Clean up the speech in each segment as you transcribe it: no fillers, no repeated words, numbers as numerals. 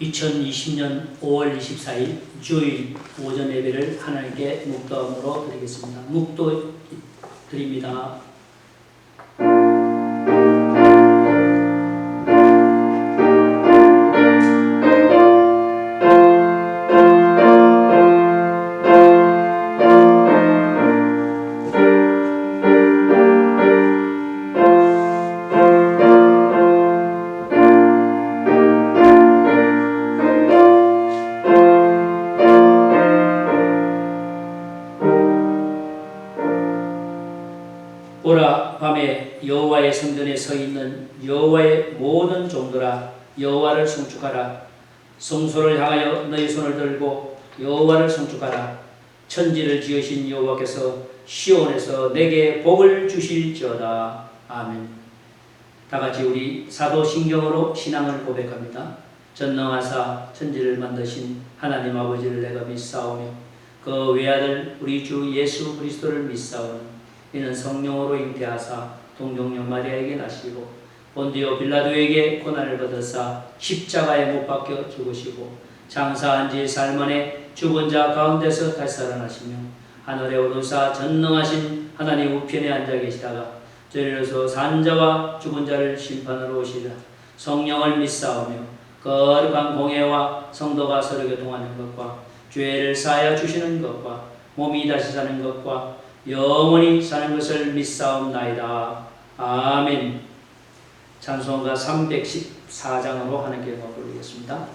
2020년 5월 24일 주일 오전 예배를 하나님께 묵도함으로 드리겠습니다. 묵도 드립니다. 오라 밤에 여호와의 성전에 서 있는 여호와의 모든 종들아 여호와를 송축하라. 성소를 향하여 너희 손을 들고 여호와를 송축하라. 천지를 지으신 여호와께서 시온에서 내게 복을 주실지어다. 아멘. 다같이 우리 사도신경으로 신앙을 고백합니다. 전능하사 천지를 만드신 하나님 아버지를 내가 믿사오며 그 외아들 우리 주 예수 그리스도를 믿사오니 이는 성령으로 잉태하사 동정녀 마리아에게 나시고 본디오 빌라도에게 고난을 받으사 십자가에 못 박혀 죽으시고 장사한 지 살만에 죽은 자 가운데서 다시 살아나시며 하늘에 오르사 전능하신 하나님 우편에 앉아 계시다가 저리로서 산 자와 죽은 자를 심판하러 오시리라. 성령을 믿사오며 거룩한 공회와 성도가 서로 교통하는 것과 죄를 사하여 주시는 것과 몸이 다시 사는 것과 영원히 사는 것을 믿사옵나이다. 아멘. 찬송가 314장으로 하나님께 영광 돌리겠습니다.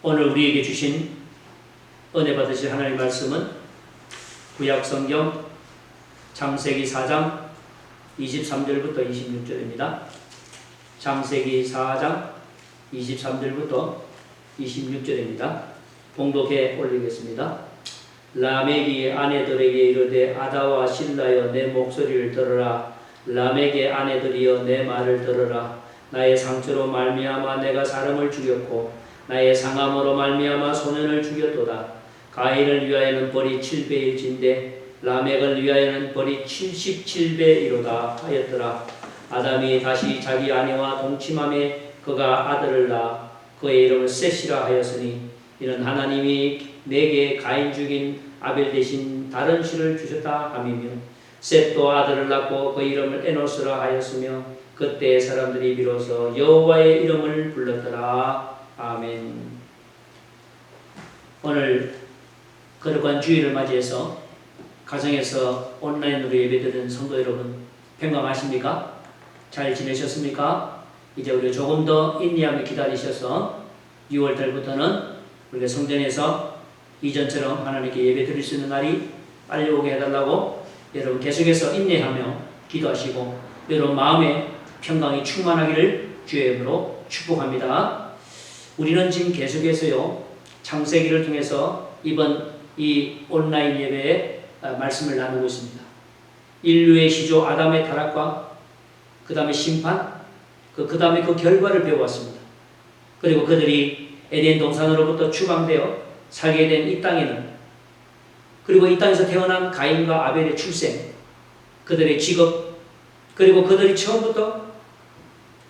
오늘 우리에게 주신 은혜 받으실 하나님의 말씀은 구약성경 창세기 4장 23절부터 26절입니다. 창세기 4장 23절부터 26절입니다. 봉독해 올리겠습니다. 라멕이 아내들에게 이르되 아다와 실라여 내 목소리를 들으라. 라멕의 아내들이여 내 말을 들으라. 나의 상처로 말미암아 내가 사람을 죽였고 나의 상함으로 말미암아 소년을 죽였도다. 가인을 위하여는 벌이 7배일진데 라멕을 위하여는 벌이 77배이로다 하였더라. 아담이 다시 자기 아내와 동침함에 그가 아들을 낳아 그의 이름을 셋이라 하였으니 이는 하나님이 내게 가인 죽인 아벨 대신 다른 씨를 주셨다 함이며 셋도 아들을 낳고 그 이름을 에노스라 하였으며 그때 사람들이 비로소 여호와의 이름을 불렀더라. 아멘. 오늘 거룩한 주일을 맞이해서 가정에서 온라인으로 예배드리는 성도 여러분 평강하십니까? 잘 지내셨습니까? 이제 우리가 조금 더 인내하며 기다리셔서 6월 달부터는 우리가 성전에서 이전처럼 하나님께 예배 드릴 수 있는 날이 빨리 오게 해달라고 여러분 계속해서 인내하며 기도하시고 여러분 마음에 평강이 충만하기를 주의 이름으로 축복합니다. 우리는 지금 계속해서요 창세기를 통해서 이번 이 온라인 예배에 말씀을 나누고 있습니다. 인류의 시조 아담의 타락과 그 다음에 심판, 그 다음에 그 결과를 배워왔습니다. 그리고 그들이 에덴 동산으로부터 추방되어 살게 된 이 땅에는 그리고 이 땅에서 태어난 가인과 아벨의 출생, 그들의 직업, 그리고 그들이 처음부터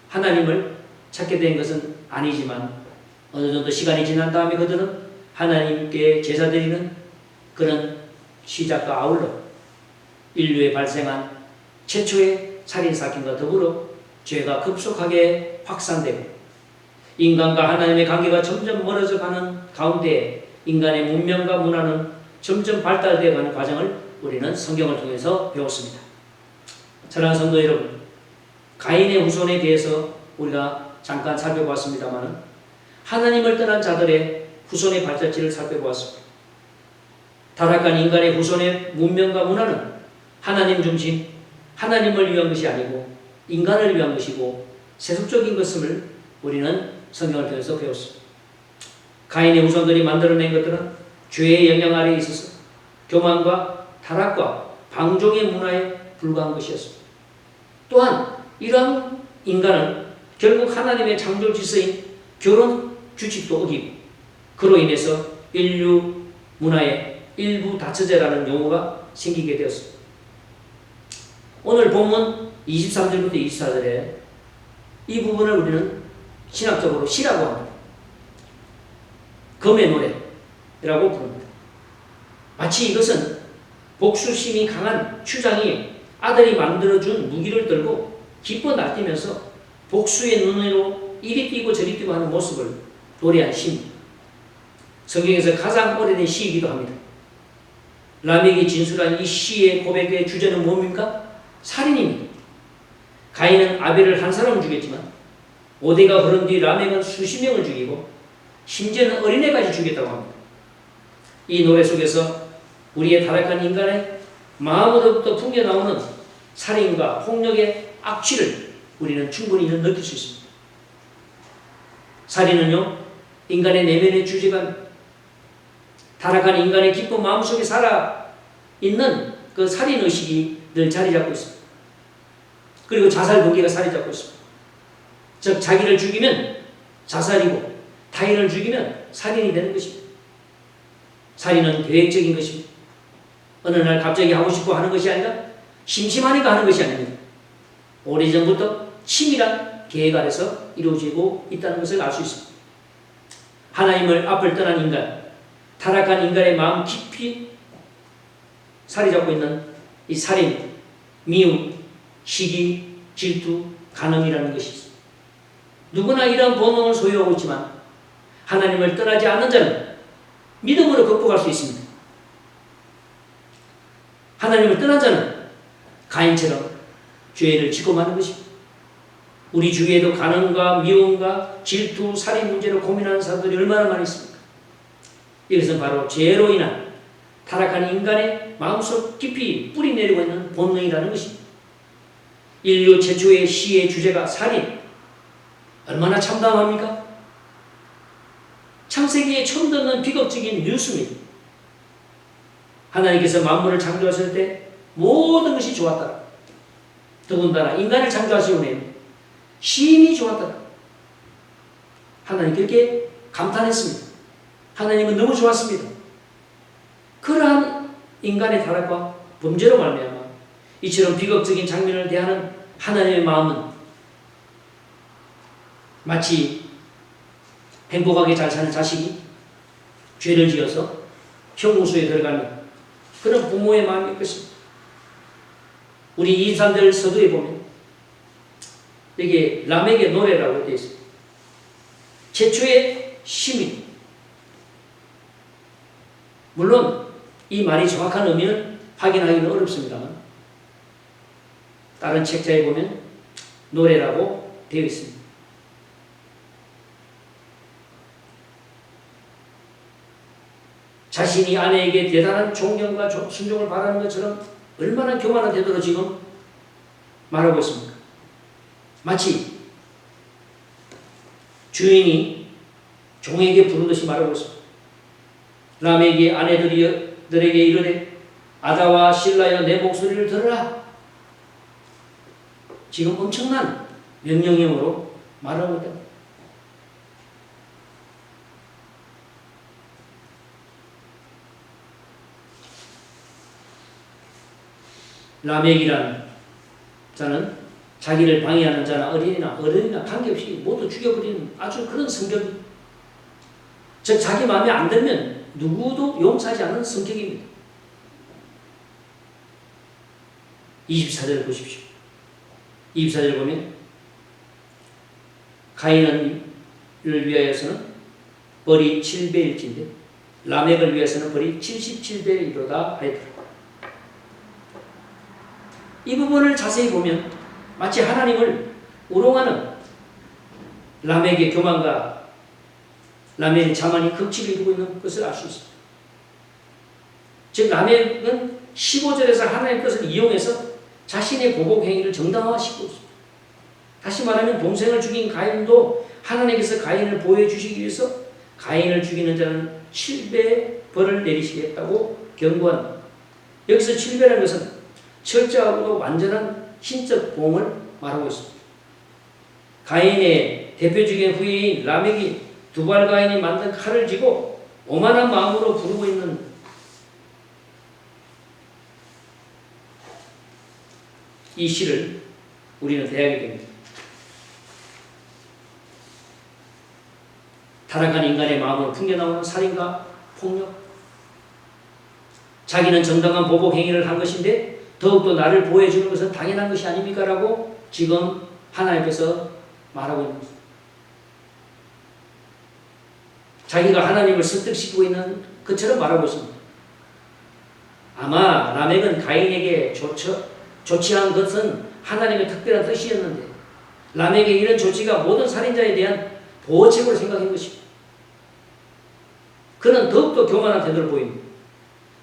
하나님을 찾게 된 것은 아니지만 어느 정도 시간이 지난 다음에 그들은 하나님께 제사 드리는 그런 시작과 아울러 인류에 발생한 최초의 살인사건과 더불어 죄가 급속하게 확산되고 인간과 하나님의 관계가 점점 멀어져 가는 가운데 인간의 문명과 문화는 점점 발달되어 가는 과정을 우리는 성경을 통해서 배웠습니다. 사랑하는 성도 여러분, 가인의 후손에 대해서 우리가 잠깐 살펴보았습니다만 하나님을 떠난 자들의 후손의 발자취를 살펴보았습니다. 타락한 인간의 후손의 문명과 문화는 하나님 중심, 하나님을 위한 것이 아니고 인간을 위한 것이고 세속적인 것임을 우리는 성경을 통해서 배웠습니다. 가인의 후손들이 만들어낸 것들은 죄의 영향 아래에 있어서 교만과 타락과 방종의 문화에 불과한 것이었습니다. 또한 이러한 인간은 결국 하나님의 창조 질서인 결혼 규칙도 어기고 그로 인해서 인류 문화에 일부 다처제라는 용어가 생기게 되었습니다. 오늘 본문 23절부터 24절에 이 부분을 우리는 신학적으로 시라고 합니다. 검의 노래라고 부릅니다. 마치 이것은 복수심이 강한 추장이 아들이 만들어준 무기를 들고 기뻐 날뛰면서 복수의 눈으로 이리 뛰고 저리 뛰고 하는 모습을 노래한 시입니다. 성경에서 가장 오래된 시이기도 합니다. 라멕이 진술한 이 시의 고백의 주제는 뭡니까? 살인입니다. 가인은 아벨을 한 사람을 죽였지만 5대가 흐른 뒤 라멕은 수십 명을 죽이고 심지어는 어린애까지 죽였다고 합니다. 이 노래 속에서 우리의 타락한 인간의 마음으로부터 풍겨나오는 살인과 폭력의 악취를 우리는 충분히 느낄 수 있습니다. 살인은요, 인간의 내면의 주제가 타락한 인간의 깊은 마음속에 살아있는 그 살인의식이 늘 자리 잡고 있습니다. 그리고 자살 동기가 자리 잡고 있습니다. 즉 자기를 죽이면 자살이고 타인을 죽이면 살인이 되는 것입니다. 살인은 계획적인 것입니다. 어느 날 갑자기 하고 싶어 하는 것이 아니라 심심하니까 하는 것이 아닙니다. 오래전부터 치밀한 계획 아래서 이루어지고 있다는 것을 알 수 있습니다. 하나님을 앞을 떠난 인간, 타락한 인간의 마음 깊이 자리 잡고 있는 이 살인, 미움, 시기, 질투, 간음이라는 것이 있습니다. 누구나 이러한 본능을 소유하고 있지만 하나님을 떠나지 않는 자는 믿음으로 극복할 수 있습니다. 하나님을 떠난 자는 가인처럼 죄를 짓고 마는 것입니다. 우리 주위에도 간음과 미움과 질투, 살인 문제로 고민하는 사람들이 얼마나 많이 있습니까? 이것은 바로 죄로 인한 타락한 인간의 마음속 깊이 뿌리 내리고 있는 본능이라는 것입니다. 인류 최초의 시의 주제가 살인, 얼마나 참담합니까? 창세기에 처음 듣는 비극적인 뉴스입니다. 하나님께서 만물을 창조하실 때 모든 것이 좋았다. 더군다나 인간을 창조하시고 후에 심히 좋았다. 하나님 그렇게 감탄했습니다. 하나님은 너무 좋았습니다. 그러한 인간의 타락과 범죄로 말미암아 이처럼 비극적인 장면을 대하는 하나님의 마음은 마치 행복하게 잘 사는 자식이 죄를 지어서 형무소에 들어가는 그런 부모의 마음일 것입니다. 우리 23절 서두에 보면 여기 라멕의 노래라고 되어 있습니다. 최초의 시민. 물론 이 말이 정확한 의미는 확인하기는 어렵습니다만 다른 책자에 보면 노래라고 되어 있습니다. 자신이 아내에게 대단한 존경과 순종을 바라는 것처럼 얼마나 교만한 태도로 지금 말하고 있습니까? 마치 주인이 종에게 부르듯이 말하고 있습니다. 람에게 아내들에게 이르되 아다와 실라여 내 목소리를 들으라. 지금 엄청난 명령형으로 말하고 있다. 라멕이라는 자는 자기를 방해하는 자나 어린이나 관계없이 모두 죽여버리는 아주 그런 성격입니다. 즉 자기 마음에 안 들면 누구도 용서하지 않는 성격입니다. 24절을 보십시오. 24절 보면 가인을 위하여서는 벌이 7배일진데 라멕을 위해서는 벌이 77배이로다 하였더라. 이 부분을 자세히 보면 마치 하나님을 우롱하는 라멕의 교만과 라멕의 자만이 극치를 이루고 있는 것을 알 수 있습니다. 즉 라멕은 15절에서 하나님의 것을 이용해서 자신의 보복 행위를 정당화시키고 있습니다. 다시 말하면 동생을 죽인 가인도 하나님께서 가인을 보호해 주시기 위해서 가인을 죽이는 자는 7배의 벌을 내리시겠다고 경고합니다. 여기서 7배라는 것은 철저하고도 완전한 신적 보험을 말하고 있습니다. 가인의 대표적인 후예인 라멕이 두발 가인이 만든 칼을 쥐고 오만한 마음으로 부르고 있는 이 시를 우리는 대하게 됩니다. 타락한 인간의 마음으로 풍겨나오는 살인과 폭력, 자기는 정당한 보복 행위를 한 것인데 더욱더 나를 보호해 주는 것은 당연한 것이 아닙니까? 라고 지금 하나님께서 말하고 있는 것입니다. 자기가 하나님을 설득시키고 있는 것처럼 말하고 있습니다. 아마 라멕은 가인에게 조치한 것은 하나님의 특별한 뜻이었는데 라멕의 이런 조치가 모든 살인자에 대한 보호책으로 생각한 것입니다. 그는 더욱더 교만한 태도를 보입니다.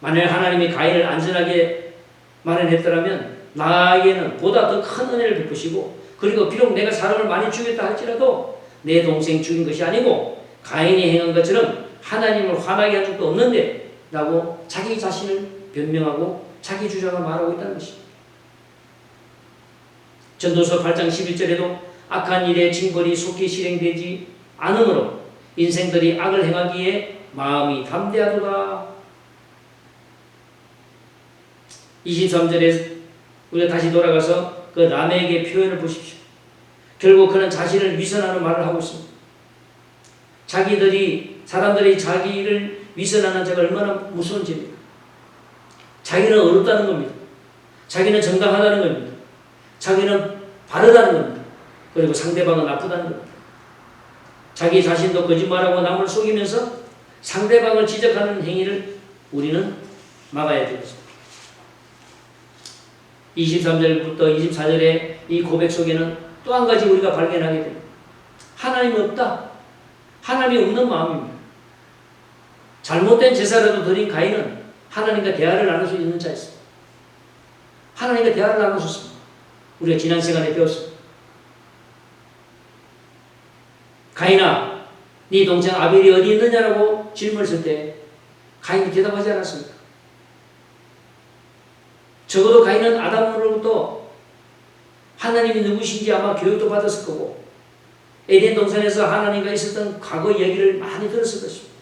만약 하나님이 가인을 안전하게 마련했더라면 나에게는 보다 더 큰 은혜를 베푸시고 그리고 비록 내가 사람을 많이 죽였다 할지라도 내 동생 죽인 것이 아니고 가인이 행한 것처럼 하나님을 화나게 한 적도 없는데 라고 자기 자신을 변명하고 자기 주장을 말하고 있다는 것입니다. 전도서 8장 11절에도 악한 일의 징벌이 속히 실행되지 않으므로 인생들이 악을 행하기에 마음이 담대하도다. 23절에 우리가 다시 돌아가서 그 라멕의 표현을 보십시오. 결국 그는 자신을 위선하는 말을 하고 있습니다. 사람들이 자기를 위선하는 자가 얼마나 무서운 죄입니까? 자기는 어렵다는 겁니다. 자기는 정당하다는 겁니다. 자기는 바르다는 겁니다. 그리고 상대방은 나쁘다는 겁니다. 자기 자신도 거짓말하고 남을 속이면서 상대방을 지적하는 행위를 우리는 막아야 되겠습니다. 23절부터 24절의 이 고백 속에는 또 한 가지 우리가 발견하게 됩니다. 하나님이 없다. 하나님이 없는 마음입니다. 잘못된 제사라도 드린 가인은 하나님과 대화를 나눌 수 있는 자였습니다. 하나님과 대화를 나누셨습니다. 우리가 지난 시간에 배웠습니다. 가인아, 네 동생 아벨이 어디 있느냐라고 질문했을 때 가인이 대답하지 않았습니까? 적어도 가인은 아담으로부터 하나님이 누구신지 아마 교육도 받았을 거고 에덴 동산에서 하나님과 있었던 과거 얘기를 많이 들었을 것입니다.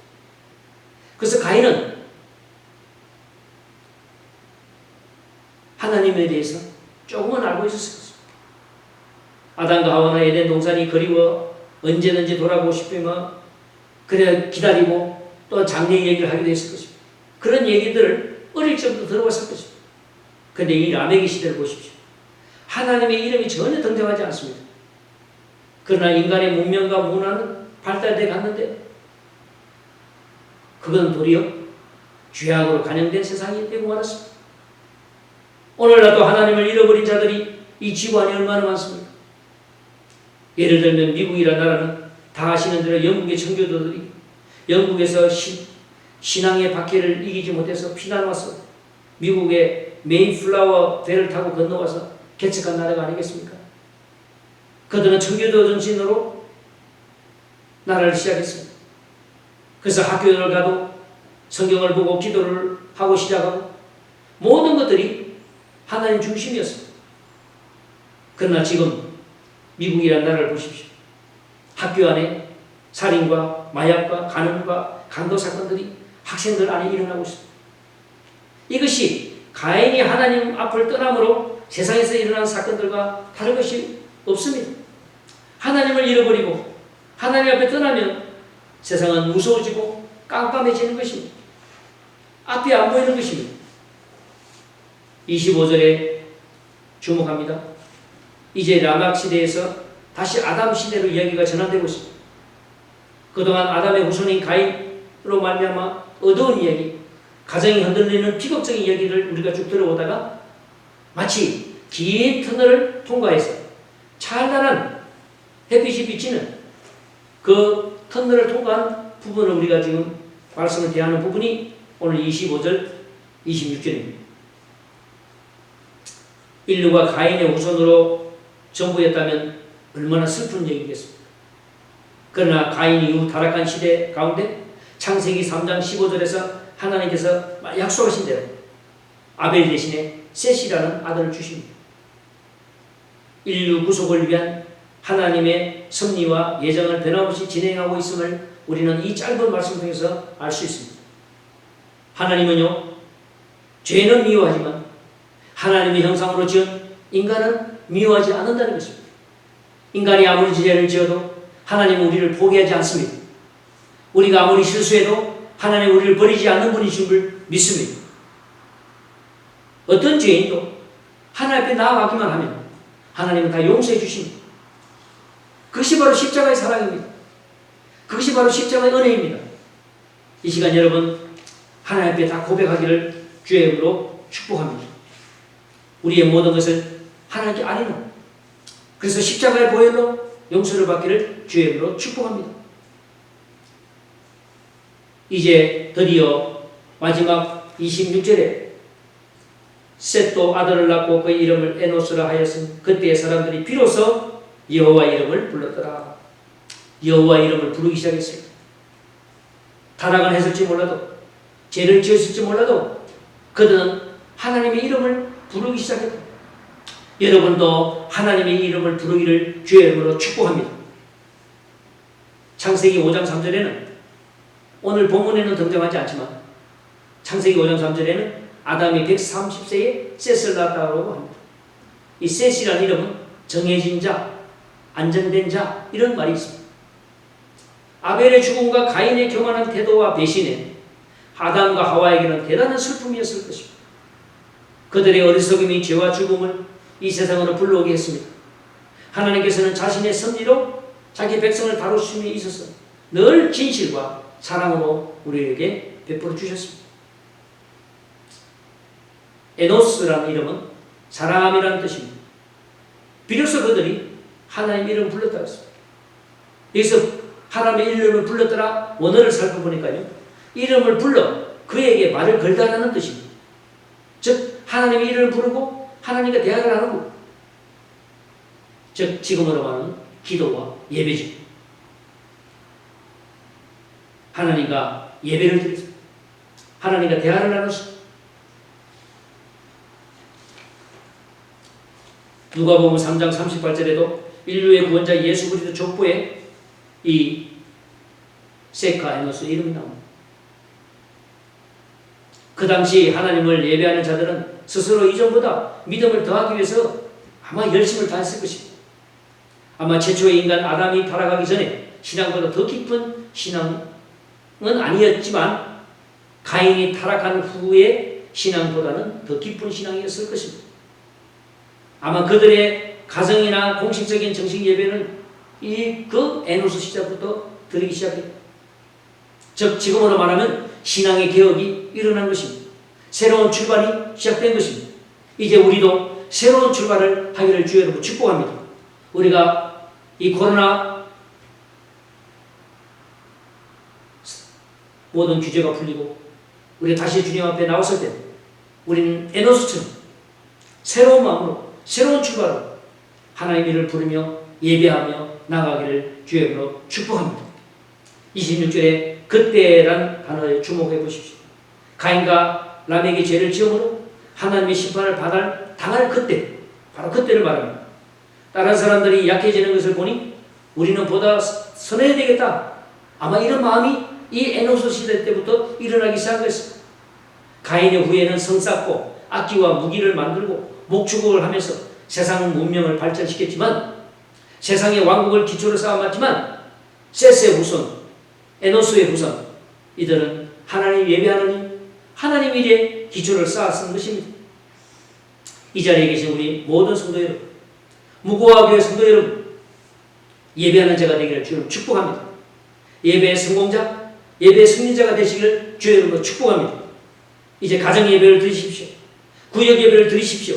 그래서 가인은 하나님에 대해서 조금은 알고 있었을 것입니다. 아담과 하와나 에덴 동산이 그리워 언제든지 돌아보고 싶으면 그래 기다리고 또 장래 얘기를 하기도 했을 것입니다. 그런 얘기들을 어릴 적부터 들어봤을 것입니다. 그런데 이 라멕의 시대를 보십시오. 하나님의 이름이 전혀 등장하지 않습니다. 그러나 인간의 문명과 문화는 발달돼 갔는데 그건 도리어 죄악으로 간영된 세상이 되고 말았습니다. 오늘날도 하나님을 잃어버린 자들이 이 지구 안에 얼마나 많습니까? 예를 들면 미국이라는 나라는 다 아시는 대로 영국의 청교도들이 영국에서 신앙의 박해를 이기지 못해서 피난 와서 미국의 메이플라워 배를 타고 건너와서 개척한 나라가 아니겠습니까? 그들은 청교도 정신으로 나라를 시작했습니다. 그래서 학교를 가도 성경을 보고 기도를 하고 시작하고 모든 것들이 하나님 중심이었습니다. 그러나 지금 미국이라는 나라를 보십시오. 학교 안에 살인과 마약과 간음과 강도 사건들이 학생들 안에 일어나고 있습니다. 이것이 가인이 하나님 앞을 떠남으로 세상에서 일어난 사건들과 다른 것이 없습니다. 하나님을 잃어버리고 하나님 앞에 떠나면 세상은 무서워지고 깜깜해지는 것입니다. 앞이 안 보이는 것입니다. 25절에 주목합니다. 이제 라막 시대에서 다시 아담 시대로 이야기가 전환되고 있습니다. 그동안 아담의 후손인 가인으로 말미암아 어두운 이야기, 가정이 흔들리는 비극적인 이야기를 우리가 쭉 들어오다가 마치 긴 터널을 통과해서 찬란한 햇빛이 비치는 그 터널을 통과한 부분을 우리가 지금 말씀을 대하는 부분이 오늘 25절, 26절입니다. 인류가 가인의 후손으로 전부였다면 얼마나 슬픈 얘기겠습니까? 그러나 가인 이후 타락한 시대 가운데 창세기 3장 15절에서 하나님께서 약속하신 대로 아벨 대신에 셋이라는 아들을 주십니다. 인류 구속을 위한 하나님의 섭리와 예정을 변함없이 진행하고 있음을 우리는 이 짧은 말씀 통해서 알 수 있습니다. 하나님은요, 죄는 미워하지만 하나님의 형상으로 지은 인간은 미워하지 않는다는 것입니다. 인간이 아무리 죄를 지어도 하나님은 우리를 포기하지 않습니다. 우리가 아무리 실수해도 하나님은 우리를 버리지 않는 분이신 줄 믿습니다. 어떤 죄인도 하나님 앞에 나아가기만 하면 하나님은 다 용서해 주십니다. 그것이 바로 십자가의 사랑입니다. 그것이 바로 십자가의 은혜입니다. 이 시간 여러분 하나님 앞에 다 고백하기를 주의 이름으로 축복합니다. 우리의 모든 것을 하나님께 아뢰는, 그래서 십자가의 보혈로 용서를 받기를 주의 이름으로 축복합니다. 이제 드디어 마지막 26절에 셋도 아들을 낳고 그의 이름을 에노스라 하였으니 그때의 사람들이 비로소 여호와 이름을 불렀더라. 여호와 이름을 부르기 시작했어요. 타락은 했을지 몰라도, 죄를 지었을지 몰라도 그들은 하나님의 이름을 부르기 시작했다. 여러분도 하나님의 이름을 부르기를 주의 이름으로 축복합니다. 창세기 5장 3절에는 오늘 본문에는 등장하지 않지만 창세기 5장 3절에는 아담이 130세에 셋을 낳았다고 합니다. 이 셋이라는 이름은 정해진 자, 안정된 자, 이런 말이 있습니다. 아벨의 죽음과 가인의 교만한 태도와 배신에 아담과 하와에게는 대단한 슬픔이었을 것입니다. 그들의 어리석음이 죄와 죽음을 이 세상으로 불러오게 했습니다. 하나님께서는 자신의 섭리로 자기 백성을 다루심에 있어서 늘 진실과 사랑으로 우리에게 베풀어 주셨습니다. 에노스라는 이름은 사람이라는 뜻입니다. 비로소 그들이 하나님 이름을 불렀다고 했습니다. 여기서 하나님의 이름을 불렀더라 원어를 살펴보니까요, 이름을 불러 그에게 말을 걸다라는 뜻입니다. 즉 하나님의 이름을 부르고 하나님과 대화를 하는 것, 즉 지금으로 말하는 기도와 예배죠. 하나님과 예배를 드리죠. 하나님과 대화를 나누죠. 누가복음 3장 38절에도 인류의 구원자 예수 그리스도 족보에 이 세카 에노스 이름이 나옵니다. 그 당시 하나님을 예배하는 자들은 스스로 이전보다 믿음을 더하기 위해서 아마 열심을 다했을 것입니다. 아마 최초의 인간 아담이 타락하기 전에 신앙보다 더 깊은 신앙은 아니었지만 가인이 타락한 후의 신앙보다는 더 깊은 신앙이었을 것입니다. 아마 그들의 가정이나 공식적인 정식 예배는 그 에노스 시절부터 드리기 시작했다. 즉 지금으로 말하면 신앙의 개혁이 일어난 것입니다. 새로운 출발이 시작된 것입니다. 이제 우리도 새로운 출발을 하기를 주의 이름으로 축복합니다. 우리가 이 코로나 모든 규제가 풀리고 우리가 다시 주님 앞에 나왔을 때 우리는 에노스처럼 새로운 마음으로 새로운 출발로 하나님 이름을 부르며 예배하며 나가기를 주의 이름으로 축복합니다. 26절에 그때란 단어에 주목해 보십시오. 가인과 람에게 죄를 지음으로 하나님의 심판을 당할 그때, 바로 그때를 말합니다. 다른 사람들이 약해지는 것을 보니 우리는 보다 선해야 되겠다. 아마 이런 마음이 이 에노스 시대 때부터 일어나기 시작한 것입니다. 가인의 후예는 성 쌓고 악기와 무기를 만들고 목축을 하면서 세상 문명을 발전시켰지만 세상의 왕국을 기초로 쌓아왔지만 셋의 후손, 에노스의 후손, 이들은 하나님 예배하는 하나님 일에 기초를 쌓았은 것입니다. 이 자리에 계신 우리 모든 성도 여러분, 무고와 교회 성도 여러분, 예배하는 자가 되기를 주님 축복합니다. 예배의 성공자, 예배의 승리자가 되시기를 주의 이름으로 축복합니다. 이제 가정 예배를 드리십시오. 구역 예배를 드리십시오.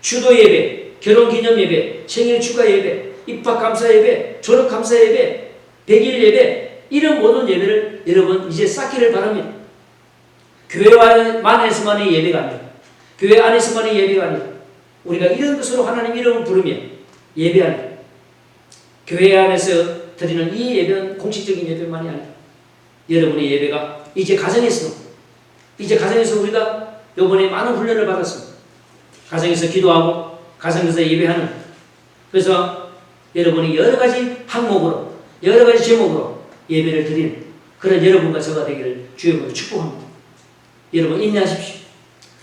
추도 예배, 결혼 기념 예배, 생일 축하 예배, 입학 감사 예배, 졸업 감사 예배, 100일 예배, 이런 모든 예배를 여러분 이제 쌓기를 바랍니다. 교회만에서만의 예배가 아니라, 교회 안에서만의 예배가 아니라, 우리가 이런 것으로 하나님 이름을 부르며 예배하는, 교회 안에서 드리는 이 예배는 공식적인 예배만이 아니라 여러분의 예배가 이제 가정에서 우리가 이번에 많은 훈련을 받았습니다. 가정에서 기도하고 가정에서 예배하는, 그래서 여러분이 여러 가지 항목으로 여러 가지 제목으로 예배를 드리는 그런 여러분과 저가 되기를 주의 이름으로 축복합니다. 여러분 인내하십시오.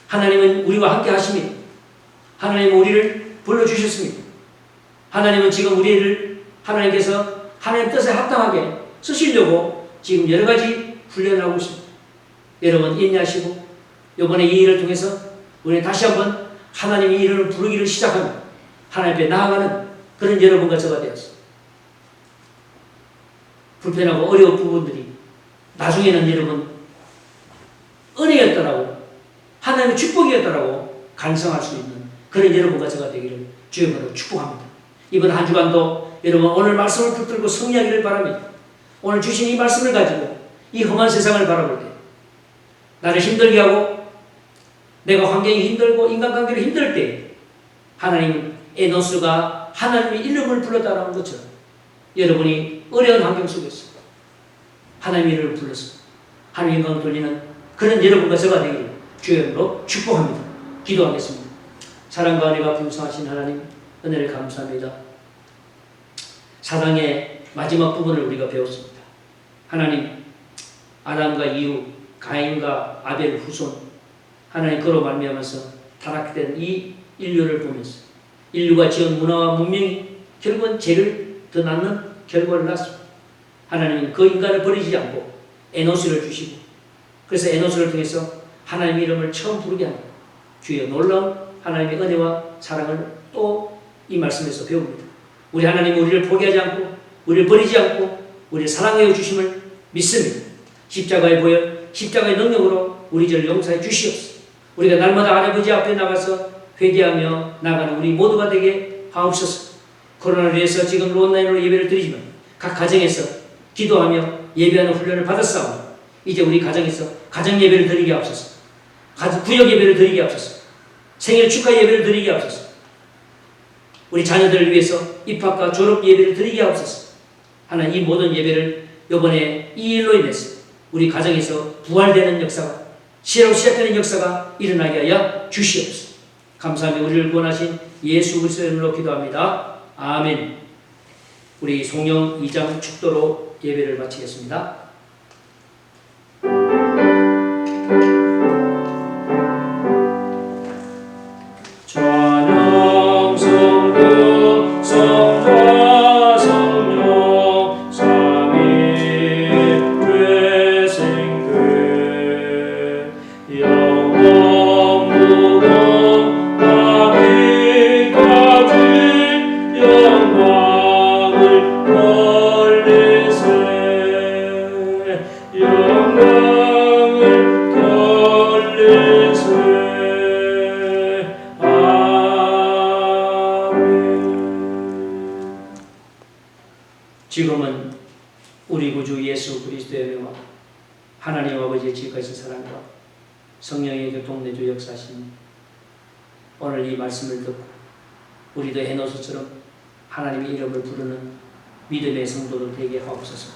하나님은 우리와 함께 하십니다. 하나님은 우리를 불러주셨습니다. 하나님은 지금 우리를 하나님께서 하나님 뜻에 합당하게 쓰시려고 지금 여러 가지 훈련을 하고 있습니다. 여러분 인내하시고 이번에 이 일을 통해서 우리는 다시 한번 하나님의 이름을 부르기를 시작하며 하나님 앞에 나아가는 그런 여러분과 저가 되었습니다. 불편하고 어려운 부분들이 나중에는 여러분 은혜였더라고, 하나님의 축복이었더라고 간성할 수 있는 그런 여러분과 저가 되기를 주의 이름으로 축복합니다. 이번 한 주간도 여러분 오늘 말씀을 붙들고 승리하기를 바랍니다. 오늘 주신 이 말씀을 가지고 이 험한 세상을 바라볼 때 나를 힘들게 하고 내가 환경이 힘들고 인간관계를 힘들 때 하나님 에노스가 하나님의 이름을 불렀다는 것처럼 여러분이 어려운 환경 속에서 하나님의 이름을 불러서 하나님의 영광을 돌리는 그런 여러분과 저가 되기를 주의 이름으로 축복합니다. 기도하겠습니다. 사랑과 은혜가 풍성하신 하나님 은혜를 감사합니다. 사랑의 마지막 부분을 우리가 배웠습니다. 하나님 아담과 이후 가인과 아벨 후손 하나님 그로 말미암아서 타락된 이 인류를 보면서 인류가 지은 문화와 문명이 결국은 죄를 더 낳는 결과를 낳습니다. 하나님은 그 인간을 버리지 않고 에노스를 주시고 그래서 에노스를 통해서 하나님의 이름을 처음 부르게 합니다. 주여 놀라운 하나님의 은혜와 사랑을 또 이 말씀에서 배웁니다. 우리 하나님은 우리를 포기하지 않고 우리를 버리지 않고 우리를 사랑하여 주심을 믿습니다. 십자가의 보혈, 십자가의 능력으로 우리 죄를 용서해 주시옵소서. 우리가 날마다 아버지 앞에 나가서 회개하며 나가는 우리 모두가 되게 하옵소서. 코로나를 위해서 지금 온라인으로 예배를 드리지만 각 가정에서 기도하며 예배하는 훈련을 받았사오니 이제 우리 가정에서 가정 예배를 드리게 하옵소서. 구역 예배를 드리게 하옵소서. 생일 축하 예배를 드리게 하옵소서. 우리 자녀들을 위해서 입학과 졸업 예배를 드리게 하옵소서. 하나님 이 모든 예배를 이번에 이 일로 인해서 우리 가정에서 부활되는 역사가 새로 시작되는 역사가 일어나게 하여 주시옵소서. 감사하며 우리를 구원하신 예수 그리스도의 이름으로 기도합니다. 아멘. 우리 송영 2장 축도로 예배를 마치겠습니다. 찬양 성부 성자 성령 삼위되신 그 영원 무궁하기까지 영광을 돌리세 영광을 돌리세. 지금은 우리 구주 예수 그리스도의 은혜와 하나님 아버지의 지극하신 사랑과 성령의 교통내주 역사하시니 오늘 이 말씀을 듣고 우리도 헤노스처럼 하나님의 이름을 부르는 믿음의 성도들 되게 하옵소서.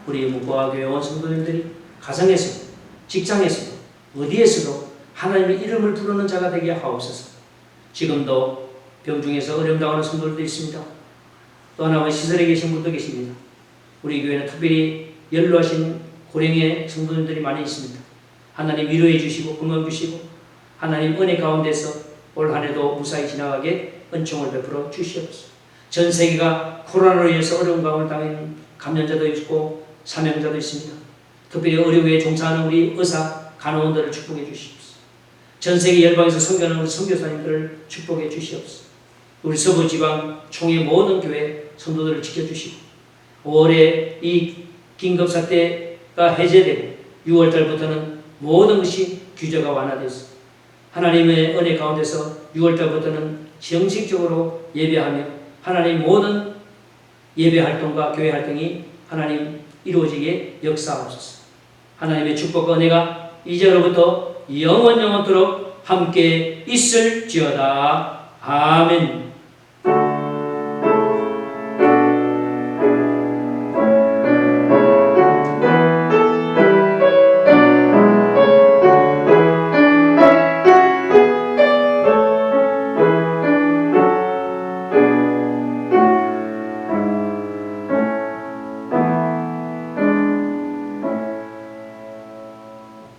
우리 무고와 교회 온 성도님들이 가정에서 직장에서도 어디에서도 하나님의 이름을 부르는 자가 되게 하옵소서. 지금도 병중에서 어려움 당하는 성도들도 있습니다. 또 하나는 시설에 계신 분도 계십니다. 우리 교회는 특별히 연로하신 고령의 성도님들이 많이 있습니다. 하나님 위로해 주시고 건강 주시고 하나님 은혜 가운데서 올 한 해도 무사히 지나가게 은총을 베풀어 주시옵소서. 전 세계가 코로나로 인해서 어려운 가운데 당하는 감염자도 있고 사명자도 있습니다. 특별히 의료계에 종사하는 우리 의사, 간호원들을 축복해 주시옵소서. 전 세계 열방에서 선교하는 우리 선교사님들을 축복해 주시옵소서. 우리 서부지방 총회 모든 교회 성도들을 지켜주시고 5월에 이 긴급사태가 해제되고 6월달부터는 모든 것이 규제가 완화되었습니다. 하나님의 은혜 가운데서 6월달부터는 정식적으로 예배하며 하나님 모든 예배 활동과 교회 활동이 하나님 이루어지게 역사하옵소서. 하나님의 축복과 은혜가 이제로부터 영원토록 함께 있을지어다. 아멘.